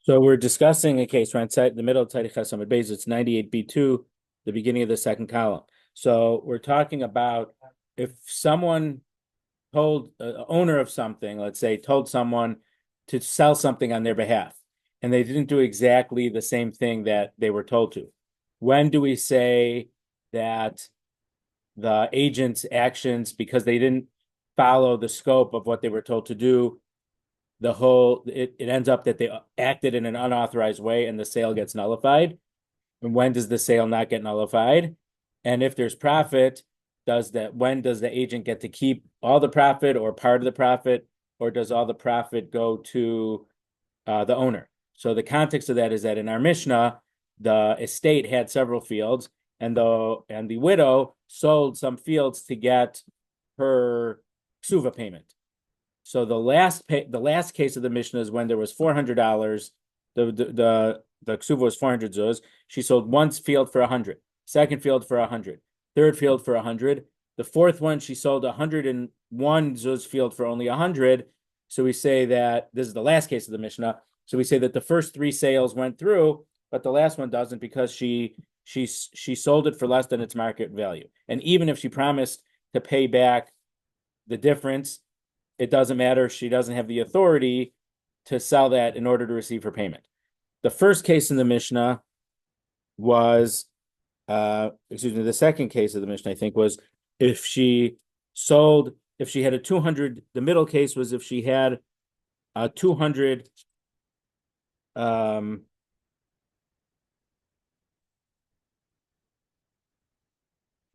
So we're discussing a case. We're on the middle of Tzaddik Chesed Beis. It's 98b2, the beginning of the second column. So we're talking about if someone told owner of something, let's say, told someone to sell something on their behalf, and they didn't do exactly the same thing that they were told to. When do we say that the agent's actions, because they didn't follow the scope of what they were told to do, it ends up that they acted in an unauthorized way and the sale gets nullified? And when does the sale not get nullified? And if there's profit, when does the agent get to keep all the profit or part of the profit, or does all the profit go to the owner? So the context of that is that in our Mishnah, the estate had several fields, and the widow sold some fields to get her ksuva payment. So the last case of the Mishnah is when there was $400. The Kesuvos was 400 zuz. She sold one field for 100, second field for 100, third field for 100. The fourth one she sold 101 zuz field for only 100. So we say that this is the last case of the Mishnah. So we say that the first three sales went through, but the last one doesn't because she sold it for less than its market value. And even if she promised to pay back the difference, it doesn't matter. She doesn't have the authority to sell that in order to receive her payment. The first case in the Mishnah was, the second case of the Mishnah, I think, was if she had a 200, the middle case was if she had a 200, hold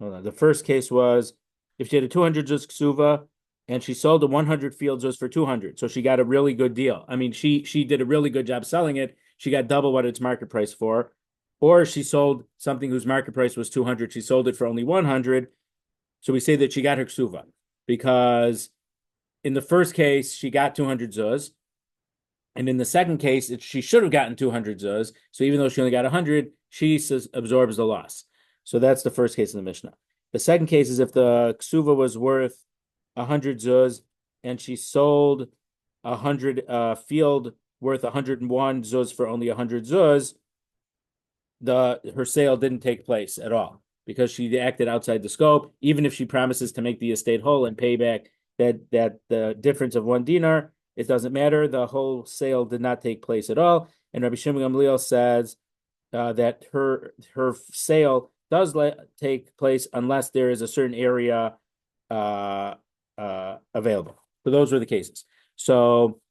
on. The first case was if she had a 200 zuz ksuva and she sold the 100 field zuz for 200. So she got a really good deal. I mean, she did a really good job selling it. She got double what its market price for. Or she sold something whose market price was 200. She sold it for only 100. So we say that she got her ksuva because in the first case, she got 200 zuz. And in the second case, she should have gotten 200 zuz. So even though she only got 100, she absorbs the loss. So that's the first case in the Mishnah. The second case is if the ksuva was worth 100 zuz and she sold 100 field worth 101 zuz for only 100 zuz, her sale didn't take place at all because she acted outside the scope. Even if she promises to make the estate whole and pay back that the difference of 1 dinar, it doesn't matter. The whole sale did not take place at all. And Rabbi Shimon Gamliel says that her sale does take place unless there is a certain area available. So those were the cases. So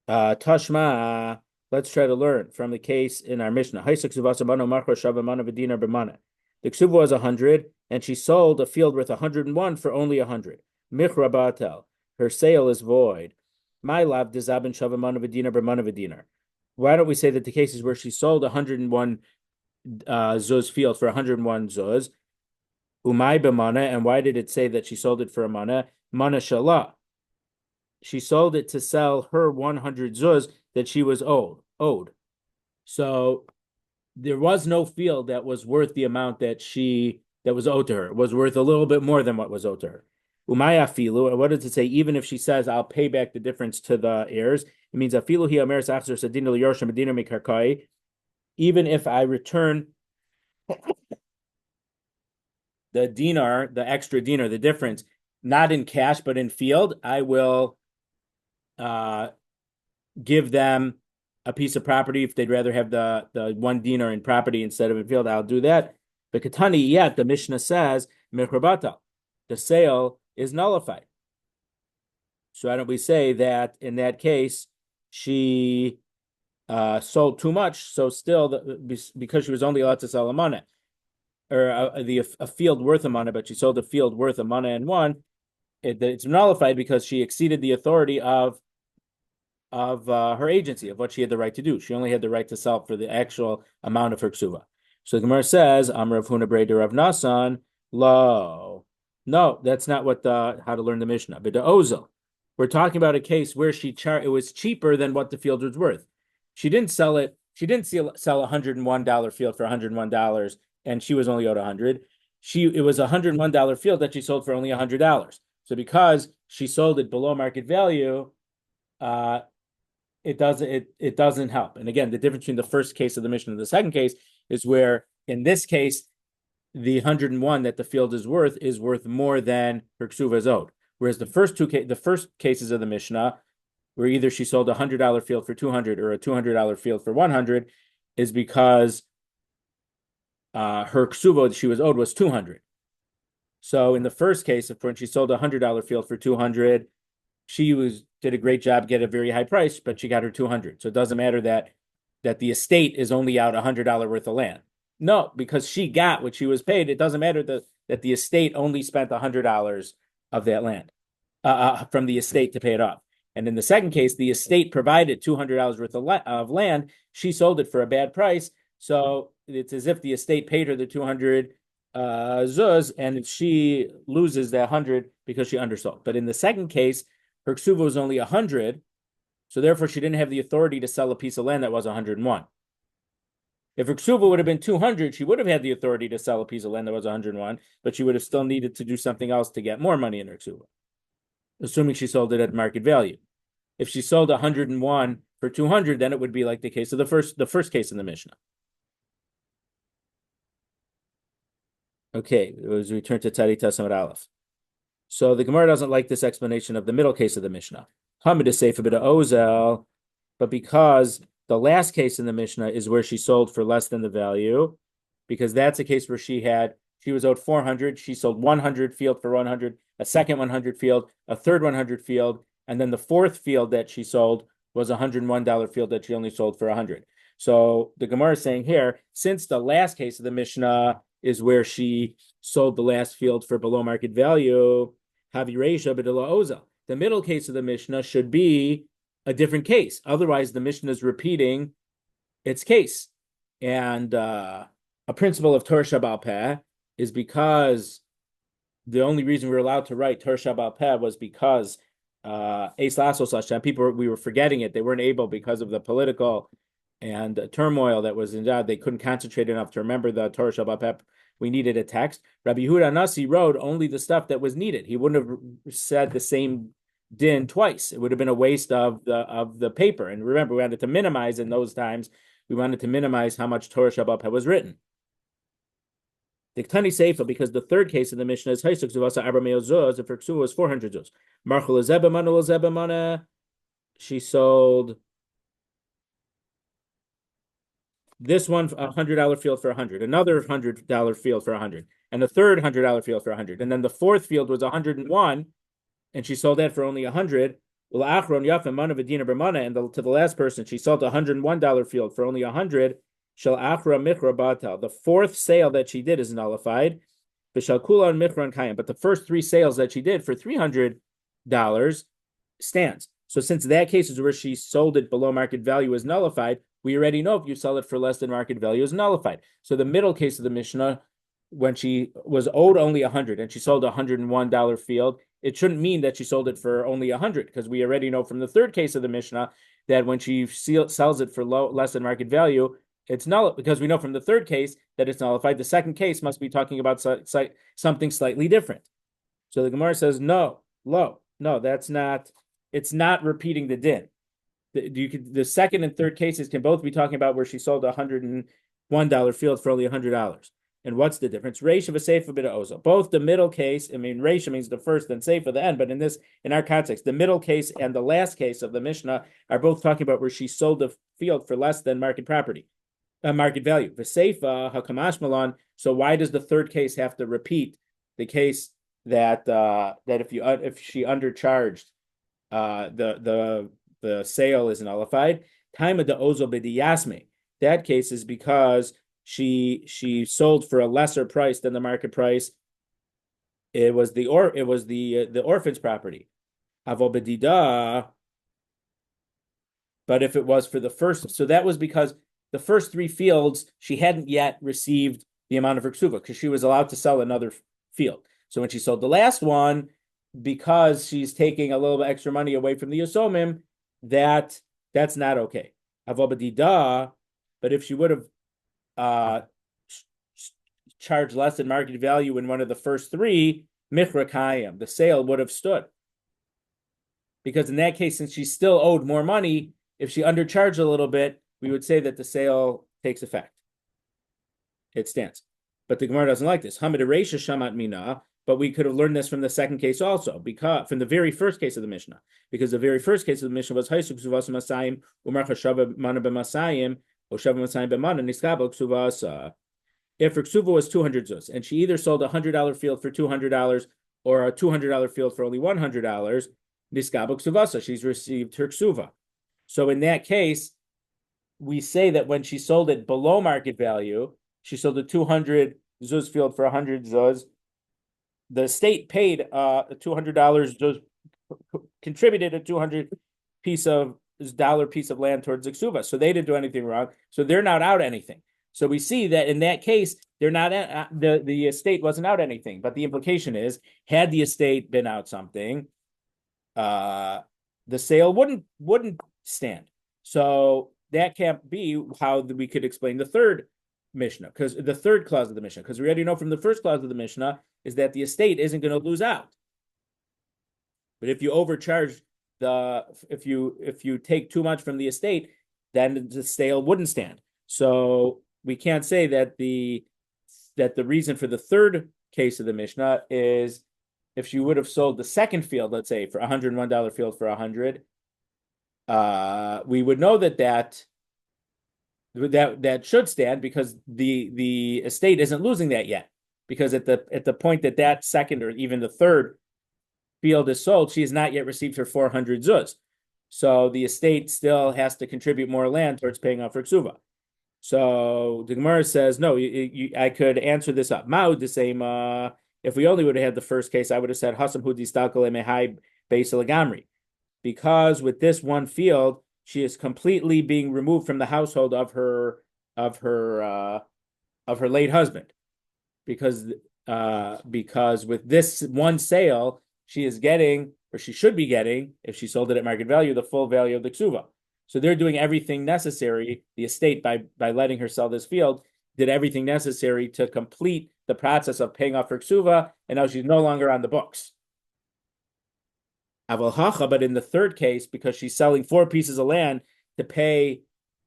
Tashma, let's try to learn from the case in our Mishnah. The ksuva was 100, and she sold a field worth 101 for only 100. Michra batel, her sale is void. My lav dezabin shavamana v'dinar b'mana v'dinar. Why don't we say that the cases where she sold 101 zuz field for 101 zuz, umay b'mana, and why did it say that she sold it for a mana? Mana shalah. She sold it to sell her 100 zuz that she was owed. So there was no field that was worth the amount that was owed to her. It was worth a little bit more than what was owed to her. Umaya filu, and what does it say? Even if she says, I'll pay back the difference to the heirs, it means afilu hi ameres achzer sadina liyorshim medina mikarkai. Even if I return the dinar, the extra dinar, the difference, not in cash but in field, I will give them a piece of property. If they'd rather have the 1 dinar in property instead of in field, I'll do that. But Katani, yet the Mishnah says, Mechrabatal, the sale is nullified. So why don't we say that in that case, she sold too much, so still, because she was only allowed to sell a mana, or a field worth a mana, but she sold a field worth a mana and one, it's nullified because she exceeded the authority of her agency, of what she had the right to do. She only had the right to sell for the actual amount of her ksuva. So the Gemara says, Rav Huna Breder Rav Nasan, lo. No, that's not what how to learn the Mishnah. But the Ozel, we're talking about a case where it was cheaper than what the field was worth. She didn't sell it. She didn't sell $101 field for $101, and she was only owed 100. It was $101 field that she sold for only $100. So because she sold it below market value, it doesn't help. And again, the difference between the first case of the Mishnah and the second case is where in this case the 101 that the field is worth more than her ksuva is owed. Whereas the first cases of the Mishnah, where either she sold a $100 field for 200 or a $200 field for 100, is because her ksuva that she was owed was 200. So in the first case, of course, she sold a $100 field for 200. She did a great job, get a very high price, but she got her 200. So it doesn't matter that the estate is only out $100 worth of land. No, because she got what she was paid. It doesn't matter that the estate only spent $100 of that land from the estate to pay it off. And in the second case, the estate provided $200 worth of land. She sold it for a bad price. So it's as if the estate paid her the 200 zuz, and she loses that 100 because she undersold. But in the second case, her ksuva was only 100, so therefore she didn't have the authority to sell a piece of land that was 101. If her ksuva would have been 200, she would have had the authority to sell a piece of land that was 101, but she would have still needed to do something else to get more money in her ksuva, assuming she sold it at market value. If she sold 101 for 200, then it would be like the case of the first case in the Mishnah. Okay, as we turn to Tzadi Tasamad Aleph. So the Gemara doesn't like this explanation of the middle case of the Mishnah. Hamid is safe a bit of Ozel, but because the last case in the Mishnah is where she sold for less than the value, because that's a case where she was owed 400, she sold 100 field for 100, a second 100 field, a third 100 field, and then the fourth field that she sold was a $101 field that she only sold for 100. So the Gemara is saying here, since the last case of the Mishnah is where she sold the last field for below market value, Haviresha b'dela oza. The middle case of the Mishnah should be a different case. Otherwise, the Mishnah is repeating its case. And a principle of Torah Shabbat Peh is because the only reason we were allowed to write Torah Shabbat Peh was because Eis Lasos Hashem, people, we were forgetting it. They weren't able because of the political and turmoil that was in that. They couldn't concentrate enough to remember the Torah Shabbat Peh. We needed a text. Rabbi Yehuda Nasi wrote only the stuff that was needed. He wouldn't have said the same din twice. It would have been a waste of the paper. And remember, we wanted to minimize in those times. We wanted to minimize how much Torah Shabbat Peh was written. Diktani Seifa, because the third case in the Mishnah is Haisuk Zuvasa Abrameo Zuz, if her ksuva was 400 Zuz. Marchul Zebamana Zebamana, she sold this one $100 field for 100, another $100 field for 100, and a third $100 field for 100, and then the fourth field was 101, and she sold that for only 100. And to the last person, she sold a $101 field for only 100. The fourth sale that she did is nullified. But the first three sales that she did for $300 stands. So since that case is where she sold it below market value is nullified, we already know if you sell it for less than market value is nullified. So the middle case of the Mishnah, when she was owed only 100 and she sold a $101 field, it shouldn't mean that she sold it for only 100, because we already know from the third case of the Mishnah that when she sells it for less than market value, it's null, because we know from the third case that it's nullified. The second case must be talking about something slightly different. So the Gemara says, no, that's not. It's not repeating the din. The second and third cases can both be talking about where she sold a $101 field for only $100. And what's the difference? Reisha v'seifa b'da oza. Both the middle case, Reisha means the first and seifa the end, but in our context, the middle case and the last case of the Mishnah are both talking about where she sold the field for less than market value. V'seifa hakamash malan. So why does the third case have to repeat the case that if she undercharged, the sale is nullified? Time of the ozo b'diyasme. That case is because she sold for a lesser price than the market price. It was the orphan's property. Avobedida. But if it was for the first, so that was because the first three fields she hadn't yet received the amount of her ksuva, because she was allowed to sell another field. So when she sold the last one, because she's taking a little bit extra money away from the yosomim, that's not okay. Avobedida. But if she would have charged less than market value in one of the first three, michra the sale would have stood. Because in that case, since she still owed more money, If she undercharged a little bit, we would say that the sale takes effect. It stands. But the Gemara doesn't like this. Hamid Reisha Shamat Mina, but we could have learned this from the second case also, because from the very first case of the Mishnah, because the very first case of the Mishnah was Haisuk Ksuvas Masayim, Umar Chashava Mana B'Masayim, or Shava Masayim B'Mana, Niskabel Ksuvas. If her ksuva was 200 zuz, and she either sold a $100 field for $200 or a $200 field for only $100, niskabel ksuvasa, she's received her ksuva. So in that case, we say that when she sold it below market value, she sold a 200 zuz field for 100 zuz. The state paid a $200 zuz, contributed a $200 piece of land towards the ksuva. So they didn't do anything wrong. So they're not out anything. So we see that in that case, they're not the estate wasn't out anything. But the implication is, had the estate been out something, the sale wouldn't stand. So that can't be how we could explain the third Mishnah, because the third clause of the Mishnah, because we already know from the first clause of the Mishnah is that the estate isn't going to lose out. But if you overcharge if you take too much from the estate, then the sale wouldn't stand. So we can't say that the reason for the third case of the Mishnah is if she would have sold the second field, let's say for $101 field for 100, we would know that should stand because the estate isn't losing that yet. Because at the point that second or even the third field is sold, she has not yet received her 400 zuz. So the estate still has to contribute more land towards paying off her ksuva. So the Gemara says, no, I could answer this up. Ma'ud the same. If we only would have had the first case, I would have said Hasam Hudi Stakale Mehai Beisalagamri. Because with this one field, she is completely being removed from the household of her late husband. Because with this one sale, she is getting, or she should be getting, if she sold it at market value, the full value of the ksuva. So they're doing everything necessary. The estate, by letting her sell this field, did everything necessary to complete the process of paying off her ksuva, and now she's no longer on the books. Aval hacha, but in the third case, because she's selling 4 pieces of land to pay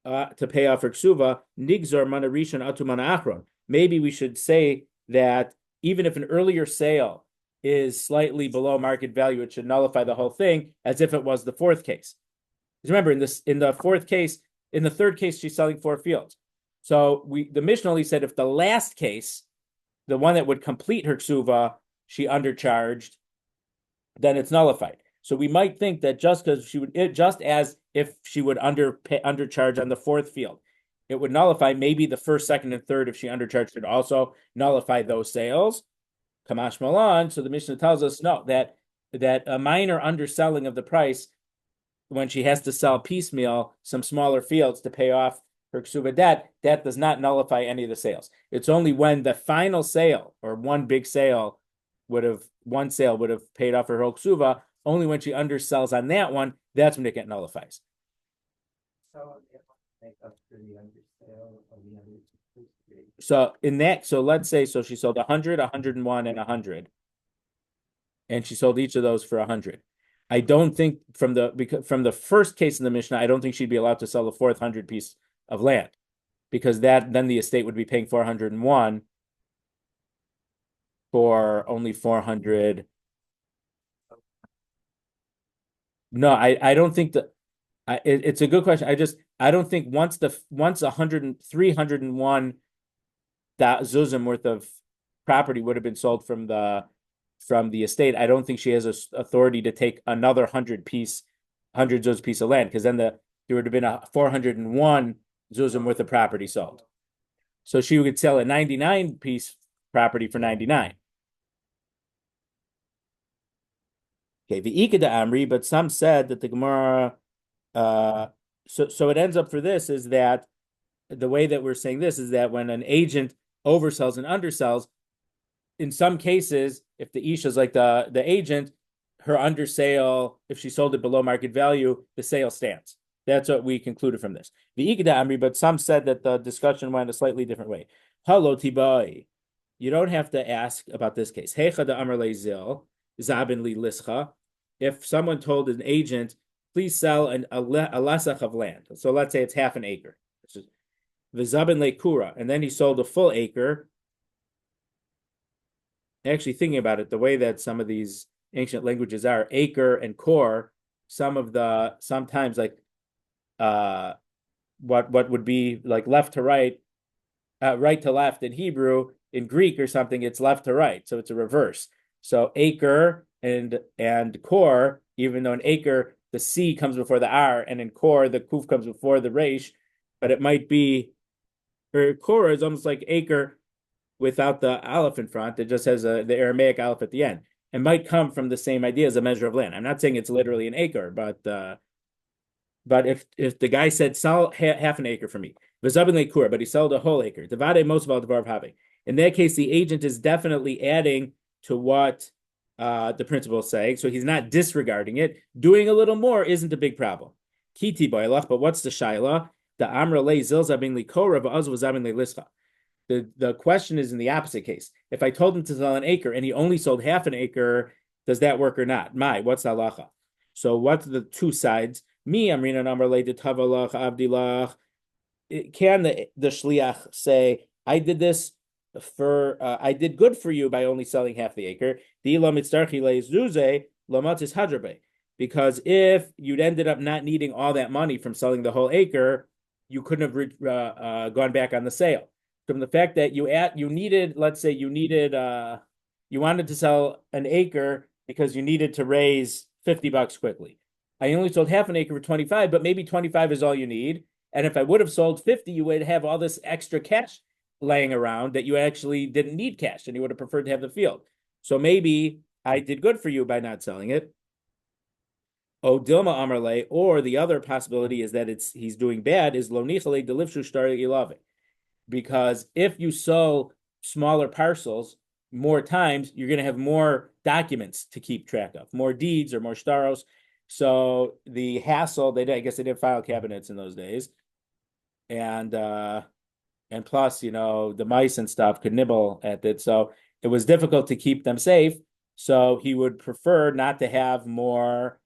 off her ksuva, nigzor mana rishon atu mana achron. Maybe we should say that even if an earlier sale is slightly below market value, it should nullify the whole thing, as if it was the fourth case. Remember, in the third case, she's selling 4 fields. So the Mishnah only said if the last case, the one that would complete her ksuva, she undercharged, then it's nullified. So we might think that just as if she would undercharge on the 4th field, it would nullify maybe the 1st, 2nd, and 3rd if she undercharged would also nullify those sales. Kamash Malan. So the Mishnah tells us no, that a minor underselling of the price, when she has to sell piecemeal some smaller fields to pay off her ksuva debt, that does not nullify any of the sales. It's only when the final sale or one sale would have paid off her whole ksuva. Only when she undersells on that one, that's when it gets nullifies. So let's say she sold 100, 101, and 100, and she sold each of those for 100. I don't think from the first case in the Mishnah, I don't think she'd be allowed to sell the 4th 100 piece of land, because then the estate would be paying 401 for only 400. No, I don't think that. It's a good question. I don't think once 301 zuzim worth of property would have been sold from the estate, I don't think she has authority to take another 100 zuz piece of land, because then there would have been a 401 zuzim worth of property sold. So she would sell a 99 piece property for 99. Okay, the Ikeda Amri, but some said that the Gemara. So it ends up for this is that the way that we're saying this is that when an agent oversells and undersells, in some cases, if the Isha is like the agent, her undersale, if she sold it below market value, the sale stands. That's what we concluded from this. The Ikeda Amri, but some said that the discussion went a slightly different way. Hello, Tibai. You don't have to ask about this case. Heicha da Amr Leizil, Zabin Li Lischa. If someone told an agent please sell a lesach of land. So let's say it's half an acre. V'zabin lekura, and then he sold a full acre. Actually, thinking about it, the way that some of these ancient languages are, acre and core, sometimes like what would be like left to right, right to left in Hebrew, in Greek or something, it's left to right, so it's a reverse. So acre and core, even though in acre the C comes before the R, and in core the kuf comes before the resh, but it might be, or core is almost like acre without the aleph in front. It just has the Aramaic aleph at the end. It might come from the same idea as a measure of land. I'm not saying it's literally an acre, but if the guy said sell half an acre for me, but he sold a whole acre, in that case, the agent is definitely adding to what the principal is saying, so he's not disregarding it. Doing a little more isn't a big problem. Kiti boilach, but what's the shaila? The amra le zilza bin likora va'az v'zamin le lischa. The question is in the opposite case. If I told him to sell an acre and he only sold half an acre, does that work or not? What's the halacha? So what's the two sides? Me, Amrina Namrle de Tavalach Abdilach. Can the shliach say, I did this I did good for you by only selling half the acre? Because if you'd ended up not needing all that money from selling the whole acre, you couldn't have gone back on the sale. From the fact that you needed, let's say you wanted to sell an acre because you needed to raise $50 quickly. I only sold half an acre for 25, but maybe 25 is all you need. And if I would have sold 50, you would have all this extra cash laying around that you actually didn't need cash and you would have preferred to have the field. So maybe I did good for you by not selling it. O Dilma Amarle, or the other possibility is that he's doing bad, is Lonichale Delivshu Shtari Ilave. Because if you sell smaller parcels more times, you're going to have more documents to keep track of, more deeds or more shtaros. So the hassle, I guess they didn't file cabinets in those days. And plus, the mice and stuff could nibble at it. So it was difficult to keep them safe. So he would prefer not to have more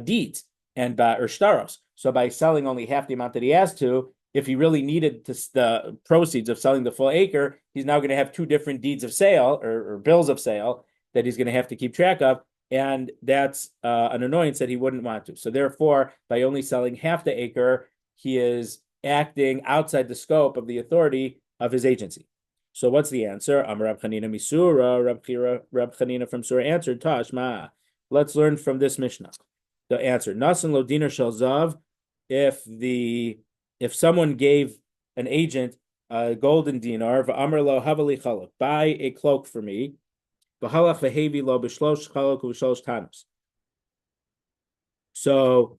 deeds or shtaros. So by selling only half the amount that he has to, if he really needed the proceeds of selling the full acre, he's now going to have two different deeds of sale or bills of sale that he's going to have to keep track of. And that's an annoyance that he wouldn't want to. So therefore, by only selling half the acre, he is acting outside the scope of the authority of his agency. So what's the answer? Rab Chanina Misura, Rab Chanina from Surah answered, Tashma. Let's learn from this Mishnah. The answer, Nasan lo dinar shel zav, if someone gave an agent a golden dinar, v'amar lo havali chalak, buy a cloak for me, v'halach v'hevi lo b'shlosh chalak v'shlosh tanos. So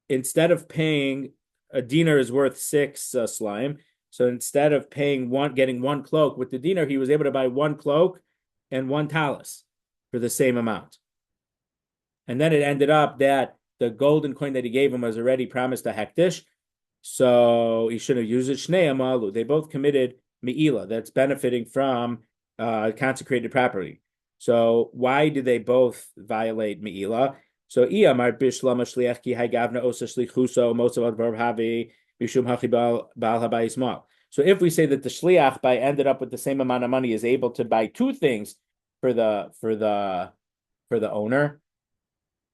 instead of paying, a dinar is worth 6 slime. So instead of getting one cloak with the dinar, he was able to buy one cloak and one talis for the same amount. And then it ended up that the golden coin that he gave him was already promised a hektish, so he should have used it. Shnei amalu. They both committed me'ila. That's benefiting from consecrated property. So why did they both violate me'ila? So iyamar bishlama shliach ki haygavna osa shlichuso mosav advar havi bishum hachi bal habayis mal. So if we say that the shliach by ended up with the same amount of money is able to buy two things for the owner,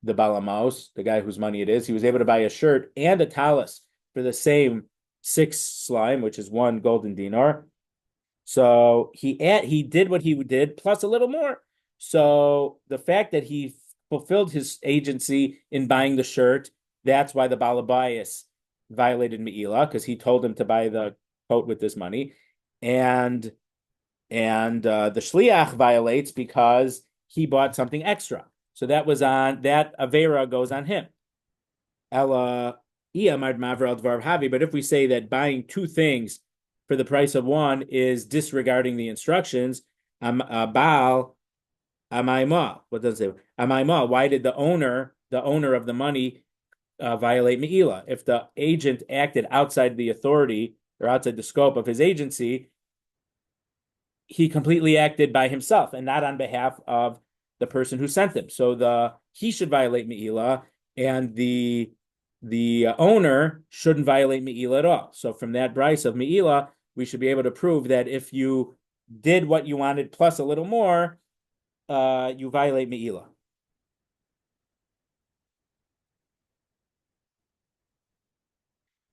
the balamaus, the guy whose money it is, he was able to buy a shirt and a talis for the same 6 slime, which is 1 golden dinar. So he did what he did plus a little more. So the fact that he fulfilled his agency in buying the shirt, that's why the balabayas violated me'ila, because he told him to buy the coat with this money, and the shliach violates because he bought something extra. So that avera goes on him. Ella. But if we say that buying two things for the price of one is disregarding the instructions, Baal Amayma. What does it say? Amayma. Why did the owner of the money violate Me'ila? If the agent acted outside the authority or outside the scope of his agency, he completely acted by himself and not on behalf of the person who sent him. So he should violate Me'ila. and the owner shouldn't violate Me'ila at all. So from that price of Me'ila, we should be able to prove that if you did what you wanted plus a little more, you violate Me'ila.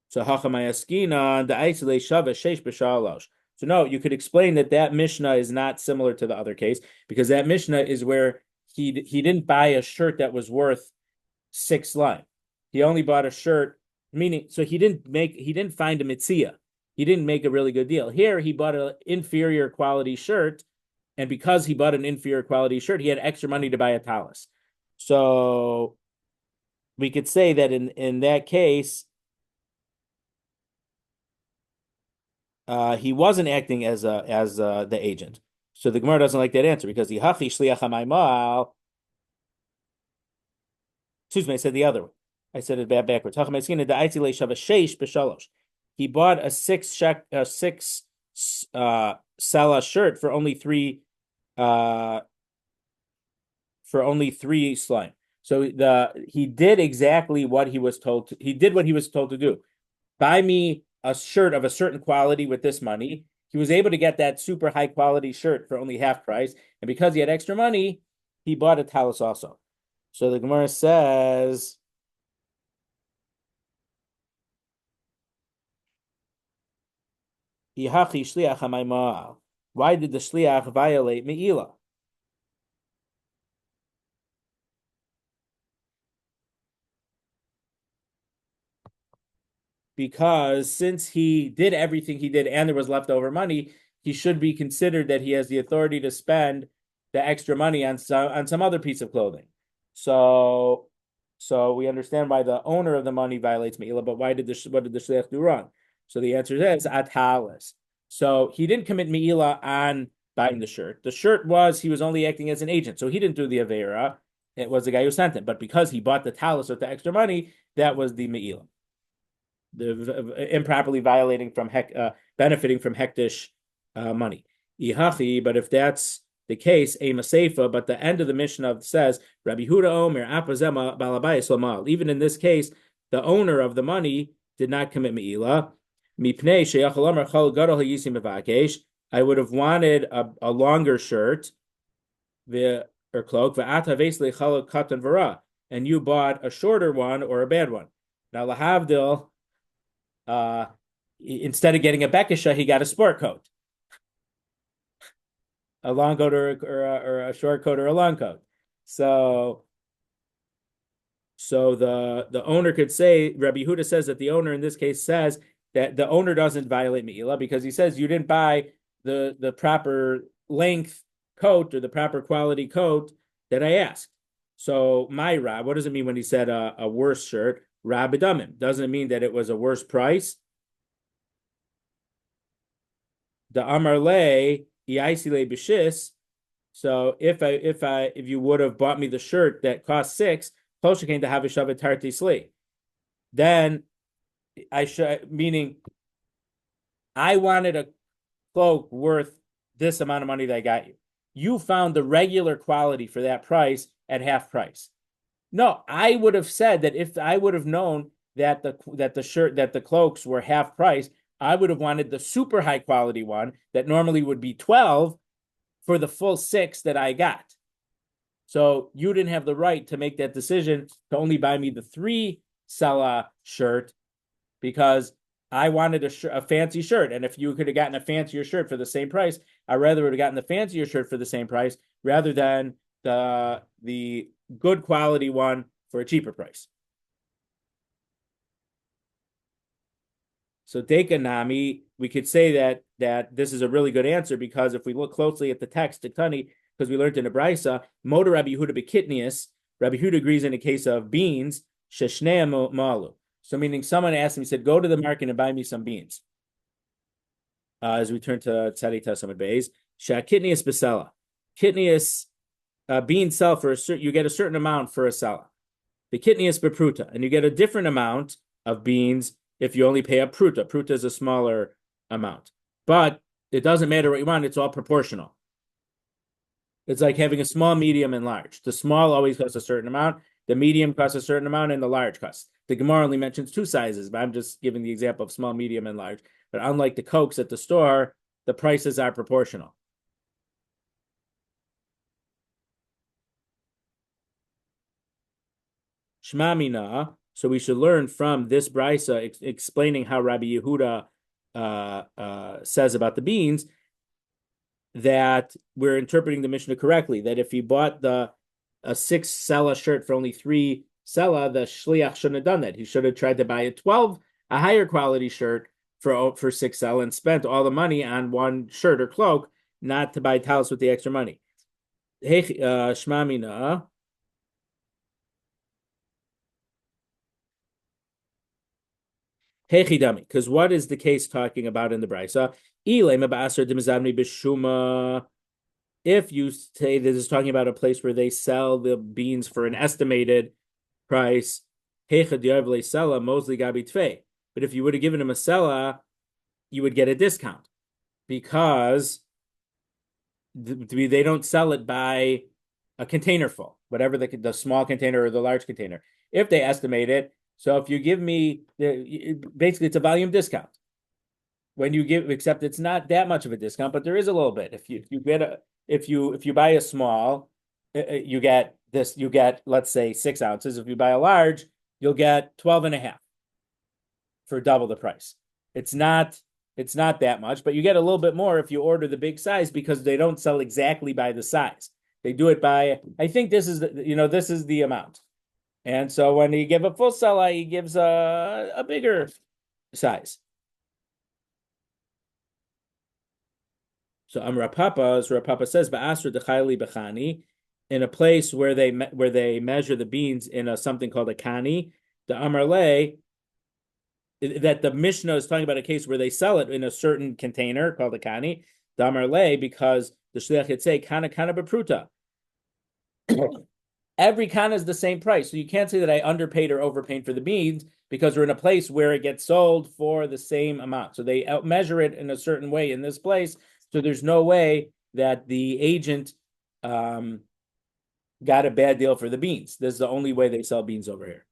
So Hachamayaskina the Aisle Shava Sheish B'Shalosh. So no, you could explain that Mishnah is not similar to the other case because that Mishnah is where he didn't buy a shirt that was worth 6 lime. He only bought a shirt, meaning so he didn't find a mitzia. He didn't make a really good deal. Here he bought an inferior quality shirt, and because he bought an inferior quality shirt, he had extra money to buy a talus. So we could say that in that case, he wasn't acting as the agent. So the Gemara doesn't like that answer because the hachi shliach hamaymal. Excuse me, I said the other one. I said it backwards. He bought a six Salah shirt for only three slime. So he did exactly what he was told to. He did what he was told to do. Buy me a shirt of a certain quality with this money. He was able to get that super high quality shirt for only half price, and because he had extra money, he bought a talus also. So the Gemara says, why did the shliach violate Me'ila? Because since he did everything he did and there was leftover money, he should be considered that he has the authority to spend the extra money on some other piece of clothing. So we understand why the owner of the money violates Me'ila, but what did the shliach do wrong? So the answer is atalis. So he didn't commit Me'ila on buying the shirt. The shirt he was only acting as an agent, so he didn't do the Avera. It was the guy who sent it. But because he bought the talus with the extra money, that was the Me'ila. The improperly benefiting from hektish money. But if that's the case, a maseifa, but the end of the Mishnah says, Rabbi Huda Omer, Apazema Balabayis Lamal. Even in this case, the owner of the money did not commit Me'ila. Mipnei Sheyachal Omer Chol Gadol Hayisim Mevakesh. I would have wanted a longer shirt, or cloak, and you bought a shorter one or a bad one. Now, lahavdil, instead of getting a bekisha, he got a sport coat, a long coat or a short coat or a long coat. So the owner could say, Rabbi Huda says that the owner in this case says that the owner doesn't violate Me'ila because he says you didn't buy the proper length coat or the proper quality coat that I asked. So my Rab, what does it mean when he said a worse shirt? Rabidamim. Doesn't it mean that it was a worse price? The Amarle Iaisile Bishis. So if you would have bought me the shirt that cost 6, Kosher came to have a Shavat Tarti Sli. Then I should, meaning I wanted a cloak worth this amount of money that I got you. You found the regular quality for that price at half price. No, I would have said that if I would have known that the cloaks were half price, I would have wanted the super high quality one that normally would be 12 for the full 6 that I got. So you didn't have the right to make that decision to only buy me the 3 Salah shirt because I wanted a fancy shirt. And if you could have gotten a fancier shirt for the same price, I rather would have gotten the fancier shirt for the same price rather than the good quality one for a cheaper price. So Dekanami, we could say that this is a really good answer because if we look closely at the text, Tiktani, because we learned in the Brisa, Motor Rabbi Yehuda Bekitnius, Rabbi Yehuda agrees in the case of beans, Sheshnea Malu. So meaning someone asked him, he said, go to the market and buy me some beans. As we turn to Tzadi Tasamad Beis, Shakitnius Basela. Kitnius beans sell for you get a certain amount for a sela. The Kitnius Bepruta, and you get a different amount of beans if you only pay a pruta. Pruta is a smaller amount. But it doesn't matter what you want, it's all proportional. It's like having a small, medium, and large. The small always costs a certain amount. The medium costs a certain amount, and the large costs. The Gemara only mentions two sizes, but I'm just giving the example of small, medium, and large. But unlike the Cokes at the store, the prices are proportional. Shma mina. So we should learn from this brisa explaining how Rabbi Yehuda says about the beans that we're interpreting the Mishnah correctly. That if he bought a 6 sela shirt for only 3 sela, the shliach shouldn't have done that. He should have tried to buy a higher quality shirt for 6 sela and spent all the money on one shirt or cloak, not to buy talis with the extra money. Shma mina. Hechidami, because what is the case talking about in the brisa? If you say this is talking about a place where they sell the beans for an estimated price, but if you would have given him a sela, you would get a discount because they don't sell it by a container full, whatever the small container or the large container. If they estimate it, so if you give me basically it's a volume discount. When you give, except it's not that much of a discount, but there is a little bit. If you buy a small, you get let's say 6 ounces. If you buy a large, you'll get 12 and a half for double the price. It's not that much, but you get a little bit more if you order the big size because they don't sell exactly by the size. They do it by, I think this is this is the amount. And so when you give a full sela, he gives a bigger size. So Rav Papa says, "Ba'asr dechayli bechani," in a place where they measure the beans in something called a kani. The Amarle, that the Mishnah is talking about a case where they sell it in a certain container called a kani. The Amarle, because the shliach would say kana bepruta. Every kana is the same price, so you can't say that I underpaid or overpaid for the beans because we're in a place where it gets sold for the same amount. So they measure it in a certain way in this place. So there's no way that the agent got a bad deal for the beans. This is the only way they sell beans over here.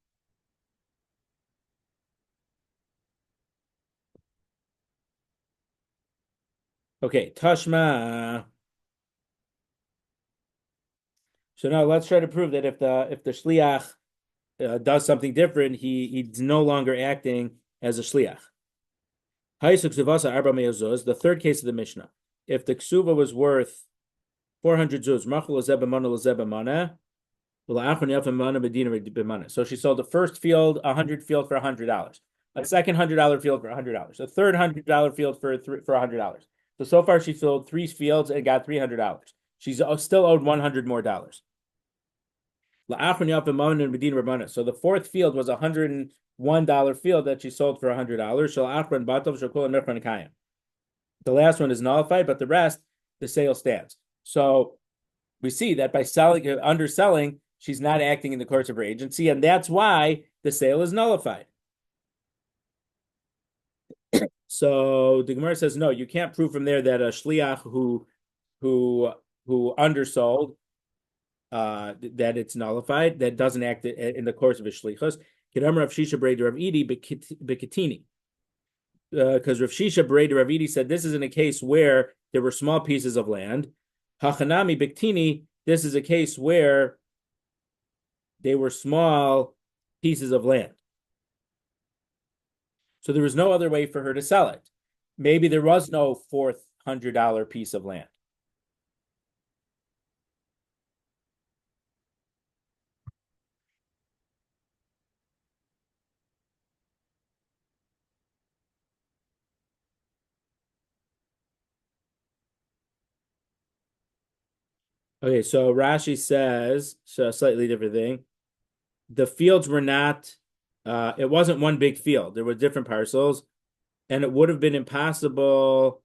Okay, Tashma. So now let's try to prove that if the shliach does something different, he's no longer acting as a shliach. The third case of the Mishnah. If the ksuva was worth 400 zuz, so she sold the first field, 100 field for $100, a second $100 field for $100, a third $100 field for $100. So far she sold 3 fields and got $300. She's still owed $100 more. So the fourth field was $101 field that she sold for $100. The last one is nullified, but the rest, the sale stands. So we see that by underselling, she's not acting in the course of her agency, and that's why the sale is nullified. So the Gemara says, no, you can't prove from there that a shliach who undersold, that it's nullified, that doesn't act in the course of his shlichus. Because Rav Shisha Berei Rav Idi said this is in a case where there were small pieces of land. Hachanami Biktini, this is a case where they were small pieces of land. So there was no other way for her to sell it. Maybe there was no $400 piece of land. Okay, so Rashi says, so a slightly different thing. The fields were not, it wasn't one big field. There were different parcels, and it would have been impossible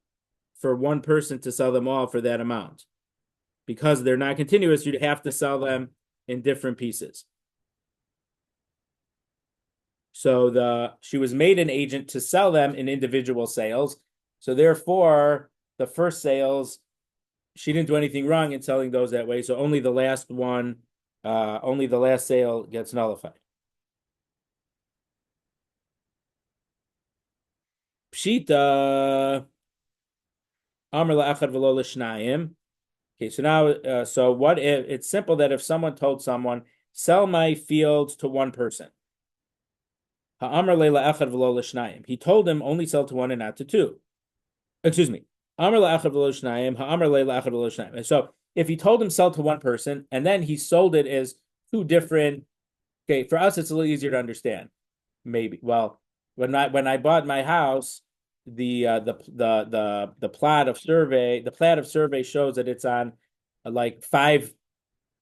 for one person to sell them all for that amount. Because they're not continuous, you'd have to sell them in different pieces. So she was made an agent to sell them in individual sales. So therefore, the first sales, she didn't do anything wrong in selling those that way. So only the last one only the last sale gets nullified. Pshita Amr la'achad v'lo l'shnayim. Okay, so now, so what if it's simple that if someone told someone, sell my fields to one person, ha'amr le'la'achad v'lo l'shnayim. He told him only sell to one and not to two. Excuse me. Amr la'achad v'lo l'shnayim, ha'amr le'la'achad v'lo l'shnayim. So if he told him sell to one person and then he sold it as two different, okay, for us it's a little easier to understand. Maybe. Well, when I bought my house, the plat of survey shows that it's on like five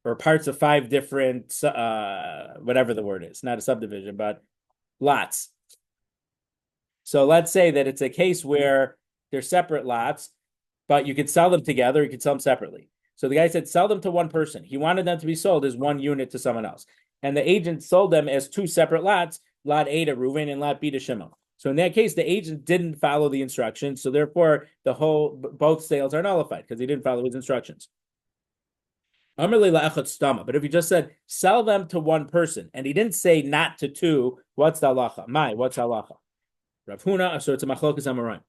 or parts of five different whatever the word is, not a subdivision, but lots. So let's say that it's a case where they're separate lots, but you could sell them together, you could sell them separately. So the guy said, sell them to one person. He wanted them to be sold as one unit to someone else. And the agent sold them as two separate lots, lot A to Reuven and lot B to Shimon. So in that case, the agent didn't follow the instructions. So therefore, both sales are nullified because he didn't follow his instructions. But if he just said, sell them to one person, and he didn't say not to two, what's the halacha? What's the halacha? Rav Huna, so it's a machlokas amarim.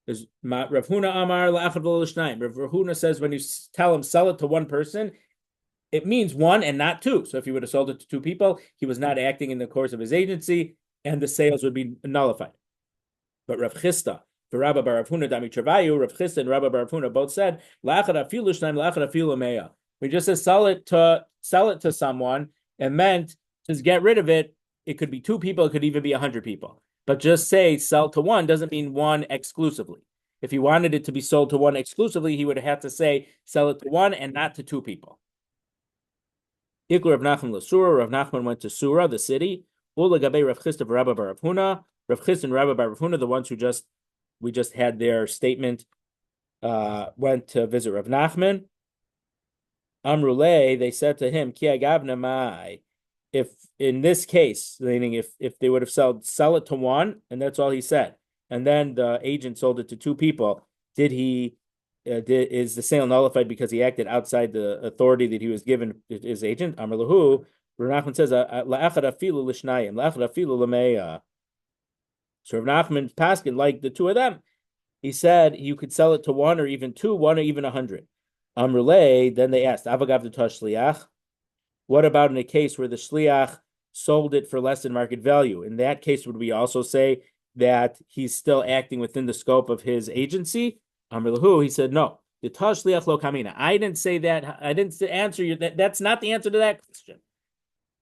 Rav Huna Amar la'achad v'lo l'shnayim. Rav Huna says when you tell him sell it to one person, it means one and not two. So if he would have sold it to two people, he was not acting in the course of his agency, and the sales would be nullified. But Rav Chisda, for Rabbi bar Rav Huna Dami Travayu, Rav Chisda and Rabbi bar Rav Huna both said la'achad afilu shnayim la'achad afilu meya. We just said sell it to someone, and meant just get rid of it. It could be two people, it could even be 100 people. But just say sell to one doesn't mean one exclusively. If he wanted it to be sold to one exclusively, he would have to say sell it to one and not to two people. Iklu Rav Nachman l'Sura. Rav Nachman went to Sura, the city. Ula Gabe Rav Chisda Rabbi bar Rav Huna. Rav Chisda and Rabbi bar Rav Huna, the ones who we just had their statement, went to visit Rav Nachman. Amrulay, they said to him, Ki agavna mai. If in this case, meaning if they would have sell it to one, and that's all he said, and then the agent sold it to two people, is the sale nullified because he acted outside the authority that he was given his agent? Amar lahu, Rav Nachman says, la'achad afilu l'shnayim, la'achad afilu l'meya. So Rav Nachman paskin like the two of them. He said you could sell it to one or even two, one or even 100. Amrulay, then they asked, Avagav the shliach. What about in a case where the shliach sold it for less than market value? In that case, would we also say that he's still acting within the scope of his agency? Amr lahu, he said, no. The shliach lo kamina. I didn't say that. I didn't answer you. That's not the answer to that question.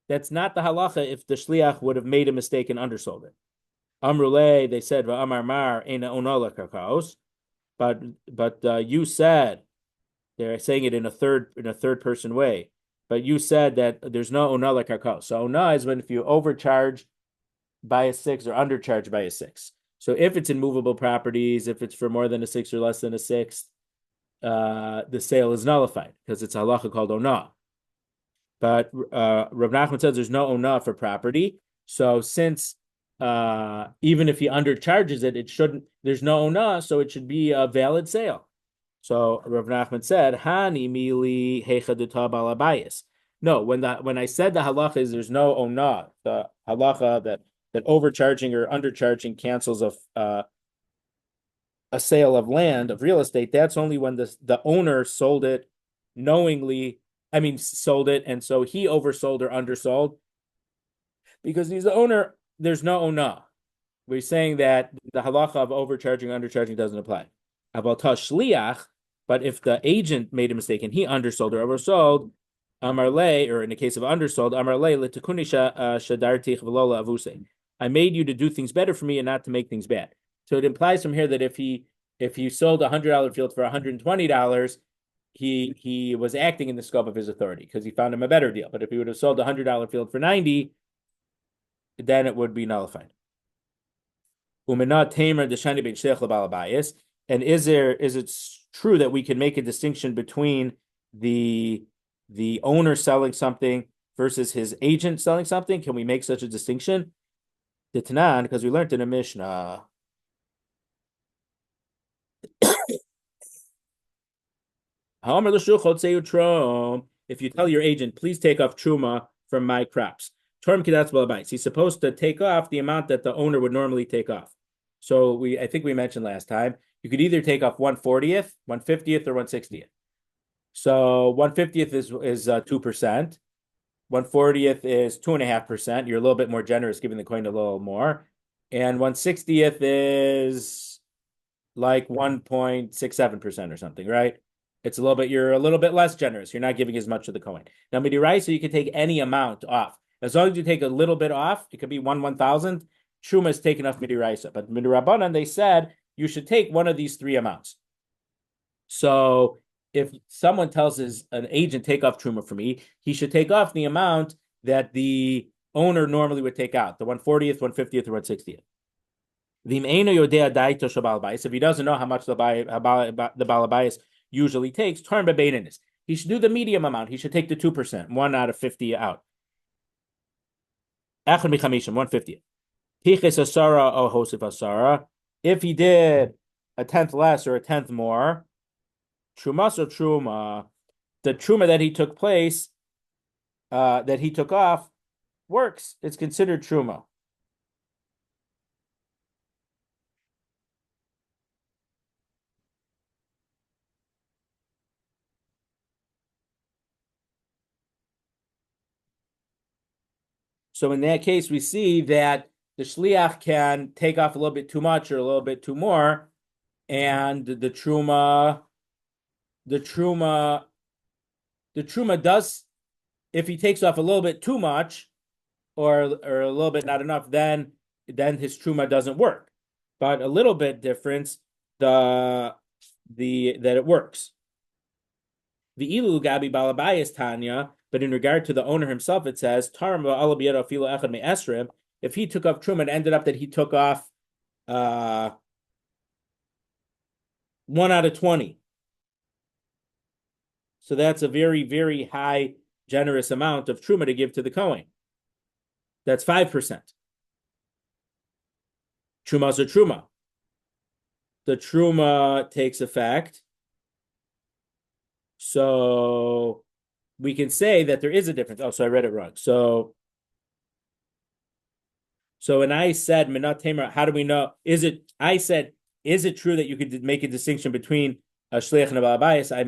That's not the halacha if the shliach would have made a mistake and undersold it. Amrulay, they said, va'amar mar ena onola kakaos. But you said, they're saying it in a third person way. But you said that there's no ona like kakao. So ona is when if you overcharge by a 6 or undercharge by a 6. So if it's in movable properties, if it's for more than a 6 or less than a 6, the sale is nullified because it's a halacha called ona. But Rav Nachman says there's no ona for property. So since even if he undercharges it, there's no ona, so it should be a valid sale. So Rav Nachman said, "Hani mili heichaduta balabayis." No, when I said the halacha is there's no ona, the halacha that overcharging or undercharging cancels a sale of land of real estate. That's only when the owner sold it knowingly. I mean, sold it, and so he oversold or undersold because he's the owner. There's no ona. We're saying that the halacha of overcharging or undercharging doesn't apply. About shliach. But if the agent made a mistake and he undersold or oversold, amarle, or in the case of undersold, amarle litukunisha shadartich v'lola avuse. I made you to do things better for me and not to make things bad. So it implies from here that if he sold a $100 field for $120, he was acting in the scope of his authority because he found him a better deal. But if he would have sold a $100 field for 90, then it would be nullified. Umenat tamer deshani ben shliach lebalabayis. And is it true that we can make a distinction between the owner selling something versus his agent selling something? Can we make such a distinction? The Tanan, because we learned in a Mishnah. if you tell your agent, please take off truma from my crops. Term kidatz balabais. He's supposed to take off the amount that the owner would normally take off. So I think we mentioned last time, you could either take off 1/40th, 1/50th, or 1/60th. So 1/50th is 2%. 1/40th is 2.5%. You're a little bit more generous, giving the coin a little more. And 1/60th is like 1.67% or something, right? You're a little bit less generous. You're not giving as much of the coin. Now, midiraisa, you can take any amount off. As long as you take a little bit off, it could be 1/1000th. Truma is taken off midiraisa. But midirabanan, they said you should take one of these three amounts. So if someone tells an agent, take off truma for me, he should take off the amount that the owner normally would take out, the 1/40th, 1/50th, or 1/60th. If he doesn't know how much the balabayas usually takes, turn bebeininis. He should do the medium amount. He should take the 2%, 1 out of 50 out. 1/50th. If he did a tenth less or a tenth more, truma, the truma that he took off works. It's considered truma. So in that case, we see that the shliach can take off a little bit too much or a little bit too more, and the truma does, if he takes off a little bit too much or a little bit not enough, then his truma doesn't work. But a little bit difference, that it works. The ilu gabi balabayas tanya, but in regard to the owner himself, it says taram va'alabiyado filo echad me'esrim. If he took off truma, it ended up that he took off 1 out of 20. So that's a very, very high, generous amount of truma to give to the Kohen. That's 5%. Truma's a truma. The truma takes effect. So we can say that there is a difference. Oh, so I read it wrong. So when I said Minat Tamer, how do we know? Is it true that you could make a distinction between a shliach and a balabayas? I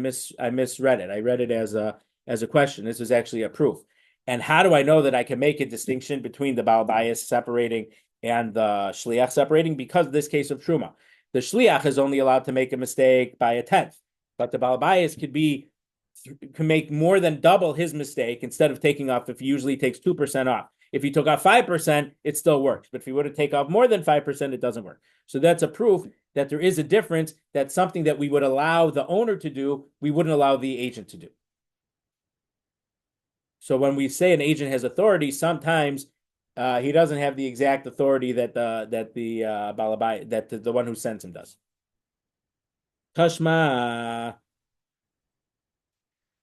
misread it. I read it as a question. This is actually a proof. And how do I know that I can make a distinction between the balabayas separating and the shliach separating? Because of this case of truma, the shliach is only allowed to make a mistake by a tenth, but the balabayas can make more than double his mistake instead of taking off. If he usually takes 2% off, if he took off 5%, it still works. But if he were to take off more than 5%, it doesn't work. So that's a proof that there is a difference. That's something that we would allow the owner to do, we wouldn't allow the agent to do. So when we say an agent has authority, sometimes he doesn't have the exact authority that the one who sends him does. Tashma.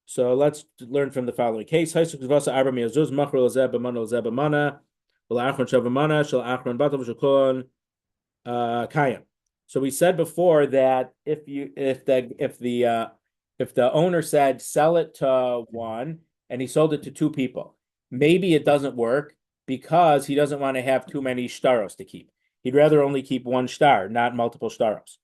So let's learn from the following case. So we said before that if the owner said sell it to one and he sold it to two people, maybe it doesn't work because he doesn't want to have too many shtaros to keep. He'd rather only keep one shtar, not multiple shtaros.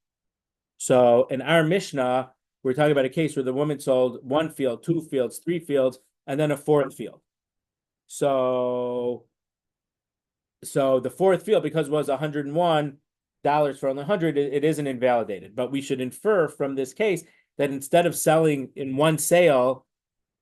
So in our Mishnah, we're talking about a case where the woman sold one field, 2 fields, 3 fields, and then a 4th field. So the 4th field, because it was $101 for only 100, it isn't invalidated. But we should infer from this case that instead of selling in one sale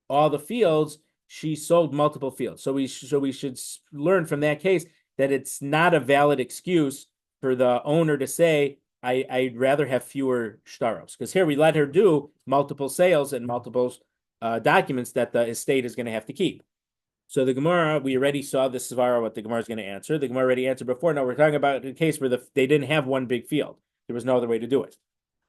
all the fields, she sold multiple fields. So we should learn from that case that it's not a valid excuse for the owner to say, I'd rather have fewer shtaros, because here we let her do multiple sales and multiple documents that the estate is going to have to keep. So the Gemara, we already saw this svara, what the Gemara is going to answer. The Gemara already answered before. Now we're talking about a case where they didn't have one big field. There was no other way to do it.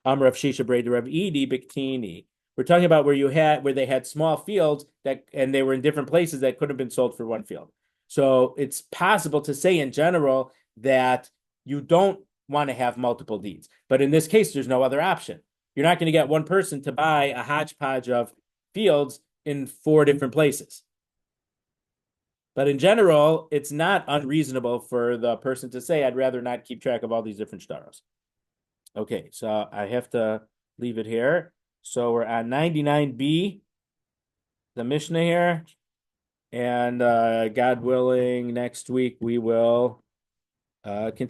Amrav Shisha Breda Rav Edi Biktini. We're talking about where they had small fields and they were in different places that could have been sold for one field. So it's possible to say in general that you don't want to have multiple deeds. But in this case, there's no other option. You're not going to get one person to buy a hodgepodge of fields in 4 different places. But in general, it's not unreasonable for the person to say, I'd rather not keep track of all these different shtaros. Okay, so I have to leave it here. So we're on 99b, the Mishnah here. And God willing, next week we will continue.